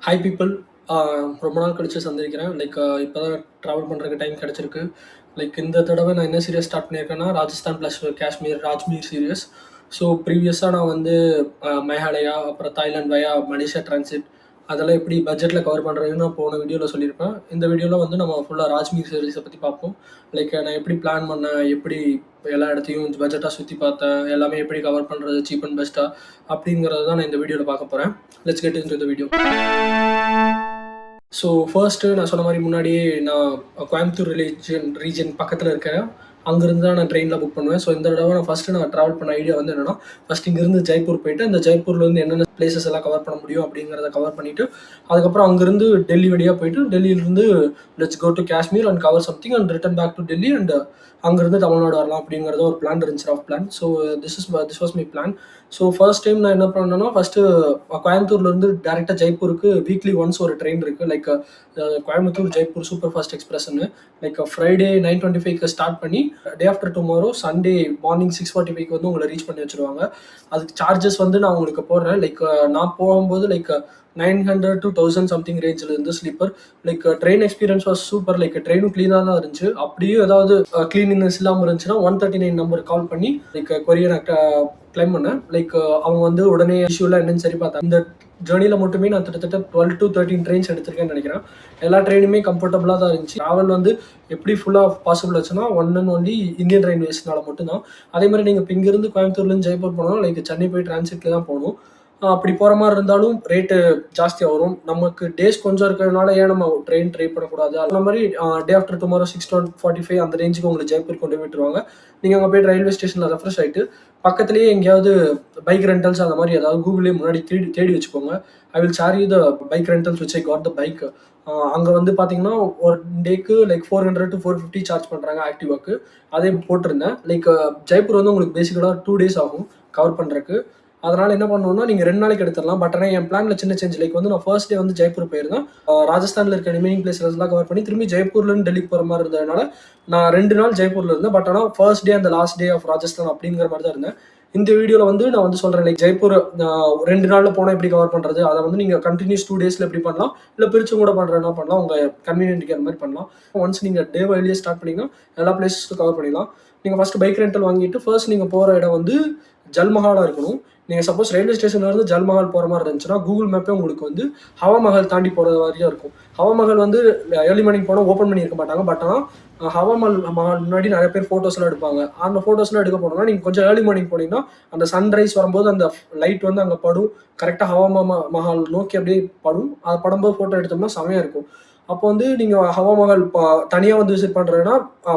Hi people. ரொம்ப நாள் கழிச்சு சந்திக்கிறேன். இப்போ தான் ட்ராவல் பண்ணுறதுக்கு டைம் கிடச்சிருக்கு. இந்த தடவை நான் என்ன சீரியஸ் ஸ்டார்ட் பண்ணியிருக்கேன்னா, Rajasthan plus Kashmir Rajmeer series. So ப்ரீவியஸாக நான் வந்து மேகாலயா, அப்புறம் தாய்லாந்து வயா மலேசியா ட்ரான்சிட் அதெல்லாம் எப்படி பட்ஜெட்டில் கவர் பண்ணுறதுன்னு நான் போன வீடியோவில் சொல்லியிருப்பேன். இந்த வீடியோவில் வந்து நம்ம ஃபுல்லாக ராஜ்மீர் சீரிஸை பற்றி பார்ப்போம். நான் எப்படி பிளான் பண்ணேன், எப்படி எல்லா இடத்தையும் பட்ஜெட்டாக சுற்றி பார்த்தேன், எல்லாமே எப்படி கவர் பண்ணுறது சீப் அண்ட் பெஸ்ட்டாக அப்படிங்கிறது தான் நான் இந்த வீடியோவில் பார்க்க போகிறேன். Let's get into the video. So first நான் சொன்ன மாதிரி முன்னாடியே நான் கோயம்புத்தூர் ரீஜன் பக்கத்தில் இருக்கேன். அங்கேருந்து தான் நான் ட்ரெயினில் புக் பண்ணுவேன். ஸோ இந்த தடவை நான் ட்ராவல் பண்ண ஐடியா வந்து என்னென்னா, ஃபஸ்ட் இங்கேருந்து ஜெய்ப்பூர் போயிட்டு அந்த ஜெய்ப்பூர்லேருந்து என்னென்ன பிளேசஸ் எல்லாம் கவர் பண்ண முடியும் அப்படிங்கிறத கவர் பண்ணிவிட்டு, அதுக்கப்புறம் அங்கேருந்து டெல்லி வழியாக போயிட்டு டெல்லியிலேருந்து let's go to Kashmir and cover something and return back to Delhi and அங்கேருந்து தமிழ்நாடு வரலாம் அப்படிங்கிறத ஒரு பிளான் இருந்துச்சு, half plan. So this was my plan. So first time நான் என்ன பண்ணேன்னா, ஃபஸ்ட்டு கோயம்புத்தூர்லேருந்து டேரெக்டாக ஜெய்ப்பூருக்கு வீக்லி ஒன்ஸ் ஒரு ட்ரெயின் இருக்குது. கோயம்புத்தூர் ஜெய்ப்பூர் சூப்பர் ஃபாஸ்ட் எக்ஸ்பிரஸ்ன்னு ஃப்ரைடே 9:25 ஸ்டார்ட் பண்ணி day after tomorrow Sunday morning 6:45 வந்து உங்களை ரீச் பண்ணி வச்சுருவாங்க. அதுக்கு சார்ஜஸ் வந்து நான் உங்களுக்கு போடுறேன். நான் போகும்போது 900 to 1000 சம்திங் ரேஞ்சில் இருந்து sleeper. Train experience was super. ட்ரெயினும் க்ளீனாக தான் இருந்துச்சு. அப்படியும் ஏதாவது க்ளீனினஸ் இல்லாமல் இருந்துச்சுன்னா 139 நம்பர் கால் பண்ணி கொரியர் கிளைம் பண்ணேன். அவங்க வந்து உடனே இஷ்யூலாம் என்னன்னு சரி பார்த்தேன். இந்த ஜேர்னியில் மட்டுமே நான் கிட்டத்தட்ட 12 to 13 ட்ரெயின்ஸ் எடுத்திருக்கேன்னு நினைக்கிறேன். எல்லா ட்ரெயினுமே கம்ஃபர்டபுளாக தான் இருந்துச்சு. ட்ராவல் வந்து எப்படி ஃபுல்லாக பாசிபிள் ஆச்சுன்னா ஒன் அண்ட் ஒன்லி இந்தியன் ரயில்வேஸ்னால மட்டும்தான். அதே மாதிரி நீங்கள் இப்போ இங்கேருந்து கோயம்புத்தூர்லேருந்து ஜெய்ப்பூர் போனோம்னா சென்னை போய் டிரான்சிட்டில் தான் போகணும். அப்படி போகிற மாதிரி இருந்தாலும் ரேட்டு ஜாஸ்தியாக வரும். நமக்கு டேஸ் கொஞ்சம் இருக்கிறதுனால ஏன் நம்ம ட்ரெயின் ட்ரை பண்ணக்கூடாது. அந்த மாதிரி டே ஆஃப்டர் டுமாரோ 6:45 அந்த ரேஞ்சுக்கு உங்களுக்கு ஜெய்ப்பூர் கொண்டு விட்டுருவாங்க. நீங்கள் அங்கே போய் ரயில்வே ஸ்டேஷனில் ரெஃப்ரெஷ் ஆகிட்டு பக்கத்துலேயே எங்கேயாவது பைக் ரெண்டல்ஸ் அந்த மாதிரி ஏதாவது கூகுளே முன்னாடி தேடி வச்சுக்கோங்க. I will share you the bike rentals which I got the bike. அங்கே வந்து பார்த்தீங்கன்னா ஒரு டேக்கு 400 to 450 சார்ஜ் பண்ணுறாங்க ஆக்டிவாக்கு. அதே போட்டிருந்தேன். ஜெய்ப்பூர் வந்து உங்களுக்கு பேசிக்கலாக 2 days ஆகும் கவர் பண்ணுறதுக்கு. அதனால் என்ன பண்ணணும்னா நீங்கள் 2 நாளைக்கு எடுத்துடலாம். பட் ஆனால் என் பிளானில் சின்ன சேஞ்ச். வந்து நான் ஃபர்ஸ்ட் டே வந்து ஜெய்ப்பூர் போயிருந்தேன். ராஜஸ்தானில் இருக்க ரிமைனிங் பிளேஸ்லாம் கவர் பண்ணி திரும்பி ஜெய்ப்பூர்லேருந்து டெல்லிக்கு போகிற மாதிரி இருந்ததுனால நான் 2 நாள் ஜெய்ப்பூரில் இருந்தேன். பட் ஆனால் ஃபர்ஸ்ட் டே அந்த லாஸ்ட் டே ஆஃப் ராஜஸ்தான் அப்படிங்கிற மாதிரி தான் இருந்தேன். இந்த வீடியோவில் வந்து நான் வந்து சொல்கிறேன் ஜெய்ப்பூர் 2 நாளில் போனால் எப்படி கவர் பண்ணுறது, அதை வந்து நீங்கள் கண்டினியூஸ் 2 days எப்படி பண்ணலாம், இல்லை பிரிச்சும் கூட பண்ணுறதுனா பண்ணலாம். உங்கள் கன்வீனியன்ட்டுக்கு அந்த மாதிரி பண்ணலாம். ஒன்ஸ் நீங்கள் டே வெளியே ஸ்டார்ட் பண்ணிங்கன்னா எல்லா பிளேஸஸும் கவர் பண்ணிடலாம். நீங்கள் ஃபஸ்ட்டு பைக் ரெண்டல் வாங்கிட்டு ஃபர்ஸ்ட் நீங்கள் போகிற இடம் வந்து ஜல்மஹாலாக இருக்கணும். நீங்கள் சப்போஸ் ரயில்வே ஸ்டேஷன்லேருந்து ஜல்மஹால் போகிற மாதிரி இருந்துச்சுன்னா கூகுள் மேப்பே உங்களுக்கு வந்து ஹவா மஹல் தாண்டி போகிற மாதிரியும் இருக்கும். ஹவா மஹல் வந்து ஏர்லி மார்னிங் போனால் ஓப்பன் பண்ணியிருக்க மாட்டாங்க. பட் ஆனால் ஹவா மஹல் முன்னாடி நிறைய பேர் ஃபோட்டோஸ்லாம் எடுப்பாங்க. அந்த ஃபோட்டோஸ்லாம் எடுக்க போனோம்னா நீங்கள் கொஞ்சம் ஏர்லி மார்னிங் போனீங்கன்னா அந்த சன்ரைஸ் வரும்போது அந்த லைட் வந்து அங்கே படும். கரெக்டாக ஹவா மஹல் நோக்கி அப்படியே படும். அது படும்போது ஃபோட்டோ எடுத்தோம்னா செமையாக இருக்கும். அப்போ வந்து நீங்கள் ஹவா மஹல் தனியாக வந்து விசிட் பண்ணுறதுன்னா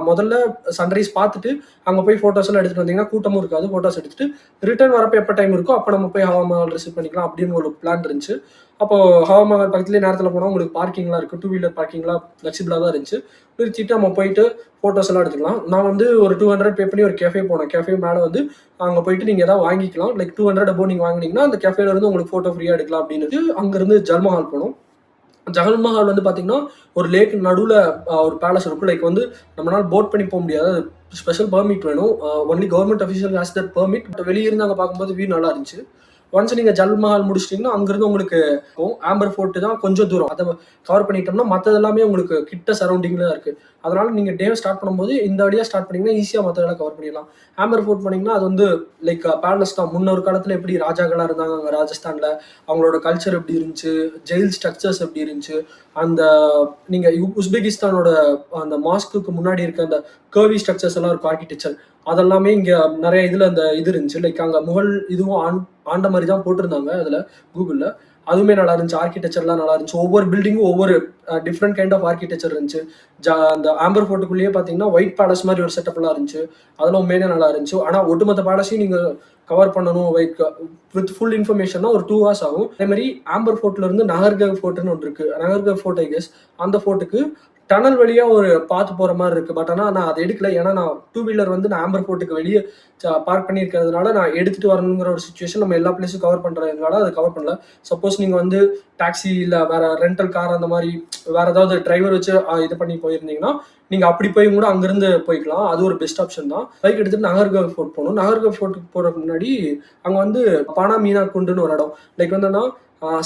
முதல்ல சன்ரைஸ் பார்த்துட்டு அங்கே போய் ஃபோட்டோஸ் எல்லாம் எடுத்துகிட்டு வந்தீங்கன்னா கூட்டமும் இருக்காது. ஃபோட்டோஸ் எடுத்துட்டு ரிட்டர்ன் வரப்போ எப்போ டைம் இருக்கோ அப்போ நம்ம போய் ஹவா மஹல் விசிட் பண்ணிக்கலாம் அப்படின்னு ஒரு பிளான் இருந்துச்சு. அப்போ ஹவா மஹல் பக்கத்துலேயே நேரத்தில் போனால் உங்களுக்கு பார்க்கிங்லாம் இருக்குது. 2 வீலர் பார்க்கிங்லாம் ஃப்ளெக்சிபிளாக தான் இருந்துச்சு. நிறுத்திட்டு நம்ம போயிட்டு ஃபோட்டோஸ் எல்லாம் எடுத்துக்கலாம். நான் வந்து ஒரு 200 பே பண்ணி ஒரு கேஃபே போனேன். கேஃபே மேலே வந்து அங்கே போயிட்டு நீங்கள் ஏதாவது வாங்கிக்கலாம். 200 அபோவ் நீங்கள் வாங்கினீங்கன்னா அந்த கேஃபேலேருந்து உங்களுக்கு ஃபோட்டோ ஃப்ரீயாக எடுக்கலாம் அப்படின்னு அங்கேருந்து ஜல்மஹால் போனோம். ஜல்மஹால் வந்து பார்த்தீங்கன்னா ஒரு லேக் நடுவில் ஒரு பேலஸ் இருக்கும். வந்து நம்மளால் போட் பண்ணி போக முடியாது. ஸ்பெஷல் பெர்மிட் வேணும். Only government official has that permit. But வெளியே இருந்து அங்கே பார்க்கும்போது வியூ நல்லா இருந்துச்சு. ஒன்ஸ் நீங்கள் ஜல்மஹால் முடிச்சிட்டிங்கன்னா அங்கேருந்து உங்களுக்கு ஆம்பர் ஃபோர்ட்டு தான் கொஞ்சம் தூரம். அதை கவர் பண்ணிட்டோம்னா மற்றது எல்லாமே உங்களுக்கு கிட்ட சரௌண்டிங்கில் தான் இருக்குது. அதனால் நீங்கள் டே ஸ்டார்ட் பண்ணும்போது இந்த வழியாக ஸ்டார்ட் பண்ணிங்கன்னா ஈஸியாக மற்றதெல்லாம் கவர் பண்ணிடலாம். ஆம்பர் ஃபோர்ட் பண்ணிங்கன்னா அது வந்து பேலஸ் தான். முன்னொரு காலத்தில் எப்படி ராஜாக்களாக இருந்தாங்க அங்கே ராஜஸ்தானில், அவங்களோட கல்ச்சர் எப்படி இருந்துச்சு, ஜெயில் ஸ்ட்ரக்சர்ஸ் எப்படி இருந்துச்சு, அந்த நீங்கள் உஸ்பெகிஸ்தானோட அந்த மாஸ்க்கு முன்னாடி இருக்க அந்த கர்வி ஸ்ட்ரக்சர்ஸ் எல்லாம் இருக்கும் ஆர்கிடெக்சர். அதெல்லாமே இங்கே நிறைய இதில் அந்த இது இருந்துச்சு. அங்கே முகல் இதுவும் ஆண்ட மாதிரி தான் போட்டிருந்தாங்க அதில் கூகுளில். அதுவுமே நல்லா இருந்துச்சு. ஆர்கிடெக்சர்லாம் நல்லா இருந்துச்சு. ஒவ்வொரு பில்டிங்கும் ஒவ்வொரு டிஃப்ரெண்ட் கைண்ட் ஆஃப் ஆர்கிடெக்சர் இருந்துச்சு. அந்த ஆம்பர் ஃபோர்ட்டுக்குள்ளேயே பார்த்தீங்கன்னா ஒயிட் பேலஸ் மாதிரி ஒரு செட்டப்லாம் இருந்துச்சு. அதெல்லாம் உண்மையிலே நல்லா இருந்துச்சு. ஆனால் ஒட்டுமொத்த பேலஸையும் நீங்கள் கவர் பண்ணணும் வித் ஃபுல் இன்ஃபர்மேஷன்னா ஒரு 2 hours ஆகும். அதே மாதிரி ஆம்பர் ஃபோர்ட்லேருந்து நகர்கவ் ஃபோர்ட்டுன்னு ஒன்று இருக்குது. நகர்கவ் ஃபோர்ட் ஐ கெஸ். அந்த ஃபோர்ட்டுக்கு டனல் வழியாக ஒரு பார்த்து போகிற மாதிரி இருக்குது. பட் ஆனால் நான் அதை எடுக்கல. ஏன்னா நான் 2 வீலர் வந்து நான் ஆம்பர் ஃபோர்ட்டுக்கு வெளியே பார்க் பண்ணியிருக்கிறதுனால நான் எடுத்துகிட்டு வரணுங்கிற ஒரு சுச்சுவேஷன். நம்ம எல்லா பிளேஸும் கவர் பண்ணுறதுனால அதை கவர் பண்ணல. சப்போஸ் நீங்கள் வந்து டாக்ஸி இல்லை வேறு ரெண்டல் கார் அந்த மாதிரி வேறு ஏதாவது டிரைவர் வச்சு இது பண்ணி போயிருந்தீங்கன்னா நீங்கள் அப்படி போய் கூட அங்கேருந்து போய்க்கலாம். அது ஒரு பெஸ்ட் ஆப்ஷன் தான். பைக் எடுத்துகிட்டு நகர்கவ் ஃபோர்ட் போகணும். நகர்கவ் ஃபோர்ட்டுக்கு போகிறதுக்கு முன்னாடி அங்கே வந்து பானா மீனா குண்டுன்னு ஒரு இடம். வந்து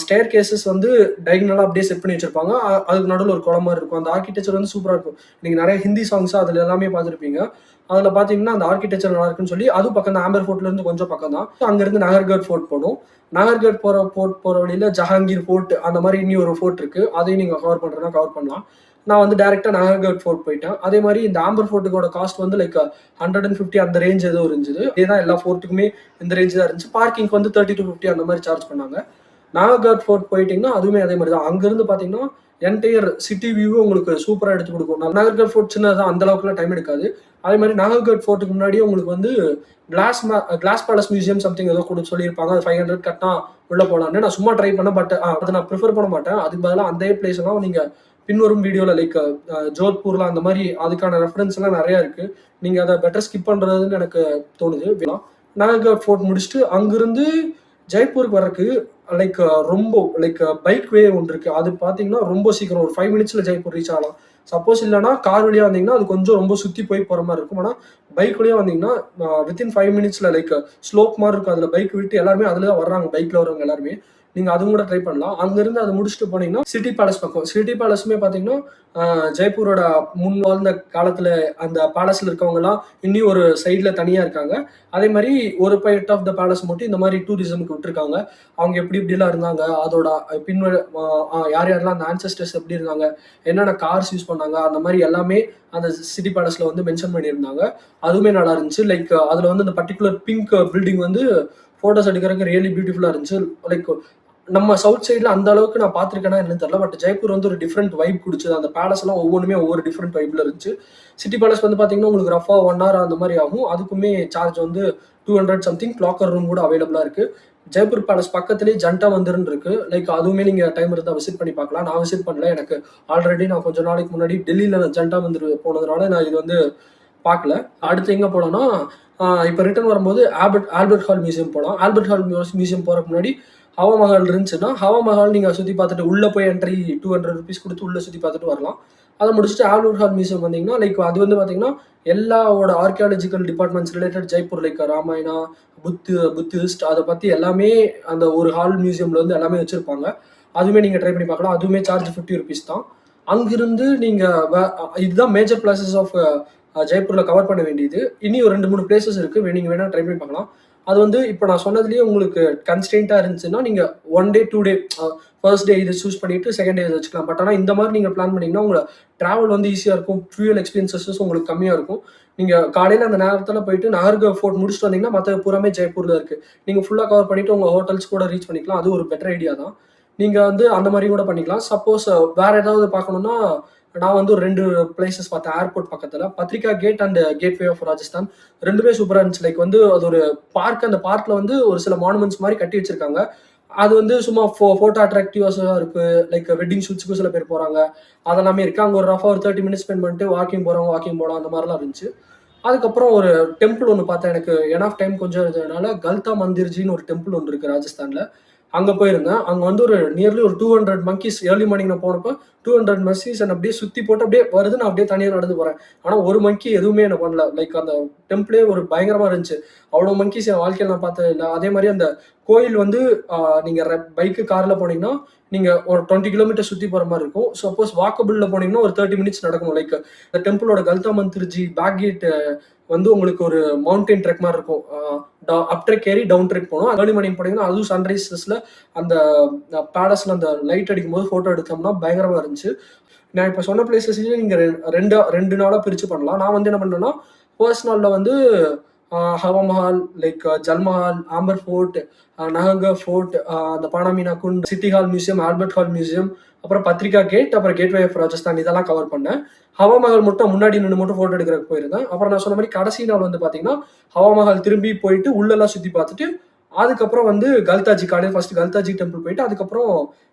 ஸ்டேர் கேஸஸ் வந்து டைகனலாக அப்படியே செட் பண்ணி வச்சிருப்பாங்க. அதுக்கு நடுவில் ஒரு குளம் மாதிரி இருக்கும். அந்த ஆர்கிடெக்சர் வந்து சூப்பராக இருக்கும். நீங்கள் நிறைய ஹிந்தி சாங்ஸ் அதில் எல்லாமே பார்த்துருப்பீங்க. அதில் பார்த்தீங்கன்னா அந்த ஆர்கிடெக்சர் நல்லா இருக்குன்னு சொல்லி அதுவும் பக்கம் தான். ஆம்பர் ஃபோர்ட்லேருந்து கொஞ்சம் பக்கம் தான். அங்கேருந்து நகர்கட் ஃபோர்ட் போகணும். நகர்கட் போகிற வழியில் ஜஹாங்கீர் ஃபோர்ட் அந்த மாதிரி இன்னி ஒரு ஃபோர்ட் இருக்குது. அதையும் நீங்கள் கவர் பண்ணுறதுனா கவர் பண்ணலாம். நான் வந்து டேரெக்டாக நகர்கட் ஃபோர்ட் போயிட்டேன். அதே மாதிரி இந்த ஆம்பர் ஃபோர்ட்டுக்கோட காஸ்ட் வந்து லைக் 150 அந்த ரேஞ்ச் ஏதோ இருந்துச்சு. இதே எல்லா ஃபோர்ட்டுக்குமே இந்த ரேஞ்ச் தான் இருந்துச்சு. பார்க்கிங்க்கு வந்து 30 to 50 அந்த மாதிரி சார்ஜ் பண்ணாங்க. நாகர்கட் ஃபோர்ட் போயிட்டீங்கன்னா அதுவுமே அதே மாதிரி தான். அங்கேருந்து பார்த்தீங்கன்னா என்டையர் சிட்டி வியூவும் உங்களுக்கு சூப்பராக எடுத்து கொடுக்கும். நாகர்கட் ஃபோர்ட் சின்னதான், அந்த அளவுக்குலாம் டைம் எடுக்காது. அதே மாதிரி நாகர்கட் ஃபோர்ட்டுக்கு முன்னாடியே உங்களுக்கு வந்து கிளாஸ் பேலஸ் மியூசியம் சம்திங் ஏதோ கூட சொல்லியிருப்பாங்க. அது 500 கட்டினா உள்ள போகலான்னு. நான் சும்மா ட்ரை பண்ணேன். பட் அதை நான் ப்ரிஃபர் பண்ண மாட்டேன். அதுக்கு பதிலாக அந்த பிளேஸ் எல்லாம் நீங்கள் பின்வரும் வீடியோவில் லைக் ஜோத்பூர்ல அந்த மாதிரி அதுக்கான ரெஃபரன்ஸ் எல்லாம் நிறையா இருக்கு. நீங்கள் அதை பெட்டர் ஸ்கிப் பண்ணுறதுன்னு எனக்கு தோணுது. நாகர்கட் ஃபோர்ட் முடிச்சுட்டு அங்கிருந்து ஜெய்ப்பூருக்கு வர்றதுக்கு லைக் ரொம்ப லைக் பைக் வே ஒன்று இருக்கு. அது பார்த்தீங்கன்னா ரொம்ப சீக்கிரம் ஒரு 5 மினிட்ஸ்ல ஜெய்ப்பூர் ரீச் ஆகலாம். சப்போஸ் இல்லைனா கார் வழியாக வந்தீங்கன்னா அது கொஞ்சம் ரொம்ப சுற்றி போய் போகிற மாதிரி இருக்கும். ஆனால் பைக் வழியாக வந்தீங்கன்னா வித்தின் 5 மினிட்ஸ்ல லைக் ஸ்லோப் மாதிரி இருக்கும். அதில் பைக் விட்டு எல்லாருமே அதில் தான் வர்றாங்க. பைக்கில் வரவங்க எல்லாருமே நீங்கள் அதுவும் கூட ட்ரை பண்ணலாம். அங்கேருந்து அதை முடிச்சுட்டு போனீங்கன்னா சிட்டி பேலஸ் பக்கம். சிட்டி பேலஸுமே பார்த்தீங்கன்னா ஜெய்ப்பூரோட முன் வாழ்ந்த காலத்தில் அந்த பேலஸில் இருக்கவங்கலாம் இன்னும் ஒரு சைடில் தனியாக இருக்காங்க. அதே மாதிரி ஒரு பார்ட் ஆஃப் த பேலஸ் மட்டும் இந்த மாதிரி டூரிசமுக்கு விட்டுருக்காங்க. அவங்க எப்படி இப்படிலாம் இருந்தாங்க, அதோட யார் யாரெல்லாம் அந்த ஆன்சஸ்டர்ஸ் எப்படி இருந்தாங்க, என்னென்ன கார்ஸ் யூஸ் பண்ணாங்க, அந்த மாதிரி எல்லாமே அந்த சிட்டி பேலஸில் வந்து மென்ஷன் பண்ணியிருந்தாங்க. அதுவுமே நல்லா இருந்துச்சு. லைக் அதில் வந்து அந்த பர்டிகுலர் பிங்க் பில்டிங் வந்து ஃபோட்டோஸ் எடுக்கிறதுக்கு ரியலி பியூட்டிஃபுல்லாக இருந்துச்சு. லைக் நம்ம சவுத் சைடில் அந்த அளவுக்கு நான் பார்த்துருக்கேன்னா என்னன்னு தெரியல. பட் ஜெய்ப்பூர் வந்து ஒரு டிஃப்ரெண்ட் வைப் கொடுக்குது. அந்த பேலஸ் எல்லாம் ஒவ்வொன்றுமே ஒவ்வொரு டிஃப்ரெண்ட் வைப்ல இருந்துச்சு. சிட்டி பேலஸ் வந்து பார்த்தீங்கன்னா உங்களுக்கு ரஃபா 1 hour அந்த மாதிரி ஆகும். அதுக்குமே சார்ஜ் வந்து 200 சம்திங். லாக்கர் ரூம் கூட அவைலபிளாக இருக்கு. ஜெய்ப்பூர் பேலஸ் பக்கத்துலேயே ஜண்டா மந்திர்னு இருக்கு. லைக் அதுவுமே நீங்கள் டைம் இருந்தால் விசிட் பண்ணி பார்க்கலாம். நான் விசிட் பண்ணல. எனக்கு ஆல்ரெடி நான் கொஞ்சம் நாளைக்கு முன்னாடி டெல்லியில் ஜண்டா மந்திர் போனதுனால நான் இது வந்து பார்க்கல. அடுத்து எங்கே போனோம்னா இப்போ ரிட்டர்ன் வரும்போது ஆல்பர்ட் ஹால் மியூசியம் போகலாம். ஆல்பர்ட் ஹால் மியூசியம் போகிறதுக்கு முன்னாடி ஹவா மஹால் இருந்துச்சுன்னா ஹவா மஹால் நீங்கள் சுற்றி பார்த்துட்டு உள்ளே போய் என்ட்ரி 200 rupees கொடுத்து உள்ளே சுற்றி பார்த்துட்டு வரலாம். அதை முடிச்சுட்டு ஆல்பர்ட் ஹால் மியூசியம் வந்தீங்கன்னா லைக் அது வந்து பார்த்தீங்கன்னா எல்லாவோட archaeological departments related Jaipur like Ramayana, Buddhist அதை பற்றி எல்லாமே அந்த ஒரு ஹால் மியூசியமில் வந்து எல்லாமே வச்சுருப்பாங்க. அதுவுமே நீங்கள் ட்ரை பண்ணி பார்க்கலாம். அதுவுமே சார்ஜ் 50 rupees தான். அங்கிருந்து நீங்கள் இதுதான் மேஜர் பிளேசஸ் ஆஃப் ஜெய்ப்பூரில் கவர் பண்ண வேண்டியது. இனி ஒரு 2-3 பிளேசஸ் இருக்குது. நீங்கள் வேணால் ட்ரை பண்ணி பார்க்கலாம். அது வந்து இப்போ நான் சொன்னதுலேயே உங்களுக்கு கன்ஸ்டெயின்ட்டாக இருந்துச்சுன்னா நீங்கள் 1 day 2 day ஃபர்ஸ்ட் டே இதை சூஸ் பண்ணிவிட்டு செகண்ட் டே இதை வச்சுக்கலாம். பட் ஆனால் இந்த மாதிரி நீங்கள் பிளான் பண்ணிங்கன்னா உங்களை ட்ராவல் வந்து ஈஸியாக இருக்கும். ஃபியூயல் எக்ஸ்பென்சஸஸ் உங்களுக்கு கம்மியாக இருக்கும். நீங்கள் காலையில் அந்த நேரத்தில் போயிட்டு நாகர்கர் ஃபோர்ட் முடிச்சுட்டு வந்தீங்கன்னா மற்ற பூராமே ஜெய்ப்பூரில் இருக்குது. நீங்கள் ஃபுல்லாக கவர் பண்ணிவிட்டு உங்கள் ஹோட்டல்ஸ் கூட ரீச் பண்ணிக்கலாம். அது ஒரு பெட்டர் ஐடியா தான். நீங்கள் வந்து அந்த மாதிரி கூட பண்ணிக்கலாம். சப்போஸ் வேறு ஏதாவது பார்க்கணுன்னா நான் வந்து ஒரு 2 பிளேசஸ் பார்த்தேன் ஏர்போர்ட் பக்கத்தில். Patrika gate and gateway of Rajasthan ரெண்டுமே சூப்பராக இருந்துச்சு. லைக் வந்து அது ஒரு பார்க். அந்த பார்க்கில் வந்து ஒரு சில மானுமெண்ட்ஸ் மாதிரி கட்டி வச்சிருக்காங்க. அது வந்து சும்மா ஃபோட்டோ அட்ராக்டிவாக இருக்குது. லைக் வெட்டிங் ஷூட்ஸுக்கு சில பேர் போகிறாங்க. அதெல்லாமே இருக்குது. அங்கே ஒரு ரஃபாக ஒரு 30 minutes ஸ்பெண்ட் பண்ணிட்டு வாக்கிங் போகலாம் அந்த மாதிரிலாம் இருந்துச்சு. அதுக்கப்புறம் ஒரு டெம்பிள் ஒன்று பார்த்தேன். எனக்கு எனாஃப் டைம் கொஞ்சம் இருந்ததுனால கல்தா மந்திர்ஜின்னு ஒரு டெம்பிள் ஒன்று இருக்குது ராஜஸ்தானில். அங்கே போயிருந்தேன். அங்கே வந்து ஒரு நியர்லி ஒரு 200 monkeys ஏர்லி மார்னிங் நான் போனப்போ 200 monkeys அப்படியே சுற்றி போட்டு அப்படியே வருது. நான் அப்படியே தனியாக நடந்து போகிறேன். ஆனால் ஒரு மங்கி எதுவுமே என்ன பண்ணல. லைக் அந்த டெம்பிளே ஒரு பயங்கரமாக இருந்துச்சு. அவ்வளோ மங்கீஸ் என் வாழ்க்கையில் நான் பார்த்தது இல்லை. அதே மாதிரி அந்த கோயில் வந்து நீங்கள் பைக்கு காரில் போனீங்கன்னா நீங்கள் ஒரு 20 kilometers சுற்றி போகிற மாதிரி இருக்கும். சப்போஸ் வாக்கபிளில் போனீங்கன்னா ஒரு 30 minutes நடக்கணும். லைக் இந்த டெம்பிளோட கல்தா மந்திர்ஜி பேக் கேட் வந்து உங்களுக்கு ஒரு மவுண்டைன் ட்ரெக் மாதிரி இருக்கும். அப் ட்ரெக் ஏறி டவுன் ட்ரெக் போகணும். ஏர்லி மார்னிங் போனீங்கன்னா அதுவும் சன்ரைசஸில் அந்த பேலஸில் அந்த லைட் அடிக்கும் போது ஃபோட்டோ எடுத்தோம்னா பயங்கரமாக இருந்துச்சு. நான் இப்போ சொன்ன பிளேசஸ்லேயே நீங்கள் ரெண்டு நாளாக பிரித்து பண்ணலாம். நான் வந்து என்ன பண்ணேன்னா ஃபர்ஸ்ட் நாளில் வந்து Hawa Mahal, like Jal Mahal, Amber fort, Nahargarh fort, அந்த Panna Meena Kund, city hall museum, Albert hall museum, அப்புறம் பத்ரிகா கேட், அப்புறம் கேட்வே ஆஃப் ராஜஸ்தான் இதெல்லாம் கவர் பண்ணேன். ஹவா மஹால் மட்டும் முன்னாடி நின்று மட்டும் ஃபோட்டோ எடுக்கிறதுக்கு போயிருந்தேன். அப்புறம் நான் சொன்ன மாதிரி கடைசி நாள் வந்து பார்த்தீங்கன்னா ஹவா மஹால் திரும்பி போயிட்டு உள்ளெல்லாம் சுற்றி பார்த்துட்டு அதுக்கப்புறம் வந்து கல்தாஜி காலையில் ஃபர்ஸ்ட் கல்தாஜி டெம்பிள் போயிட்டு அதுக்கப்புறம்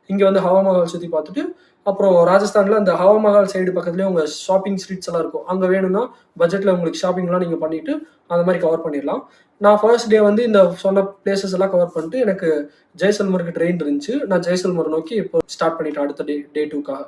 இங்கே வந்து ஹவா மஹால் சுற்றி பார்த்துட்டு அப்புறம் ராஜஸ்தானில் அந்த ஹவா மஹால் சைடு பக்கத்துலேயே உங்கள் ஷாப்பிங் ஸ்ட்ரீட்ஸ் எல்லாம் இருக்கும். அங்கே வேணும்னா பட்ஜெட்டில் உங்களுக்கு ஷாப்பிங்லாம் நீங்கள் பண்ணிவிட்டு அந்த மாதிரி கவர் பண்ணிடலாம். நான் ஃபர்ஸ்ட் டே வந்து இந்த சொன்ன பிளேசஸ் எல்லாம் கவர் பண்ணிட்டு எனக்கு ஜெய்சல்மருக்கு ட்ரெயின் இருந்துச்சு. நான் ஜெய்சல்மர் நோக்கி இப்போ ஸ்டார்ட் பண்ணிட்டேன் அடுத்த டே 2க்காக.